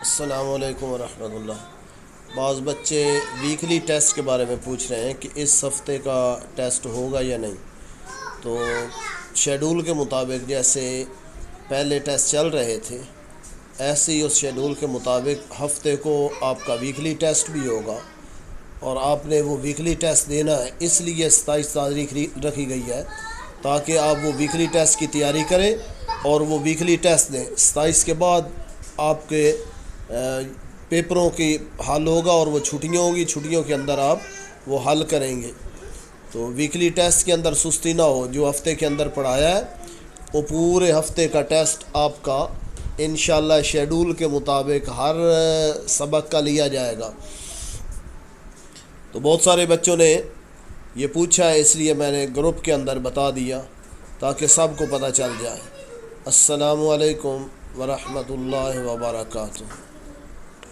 السلام علیکم ورحمۃ اللہ۔ بعض بچے ویکلی ٹیسٹ کے بارے میں پوچھ رہے ہیں کہ اس ہفتے کا ٹیسٹ ہوگا یا نہیں۔ تو شیڈول کے مطابق جیسے پہلے ٹیسٹ چل رہے تھے، ایسے ہی اس شیڈول کے مطابق ہفتے کو آپ کا ویکلی ٹیسٹ بھی ہوگا، اور آپ نے وہ ویکلی ٹیسٹ دینا ہے، اس لیے 27 تاریخ رکھی گئی ہے تاکہ آپ وہ ویکلی ٹیسٹ کی تیاری کریں اور وہ ویکلی ٹیسٹ دیں۔ 27 کے بعد آپ کے پیپروں کی حل ہوگا اور وہ چھٹیاں ہوں گی، چھٹیوں کے اندر آپ وہ حل کریں گے۔ تو ویکلی ٹیسٹ کے اندر سستی نہ ہو، جو ہفتے کے اندر پڑھایا ہے وہ پورے ہفتے کا ٹیسٹ آپ کا انشاءاللہ شیڈول کے مطابق ہر سبق کا لیا جائے گا۔ تو بہت سارے بچوں نے یہ پوچھا ہے، اس لیے میں نے گروپ کے اندر بتا دیا تاکہ سب کو پتہ چل جائے۔ السلام علیکم ورحمۃ اللہ وبرکاتہ۔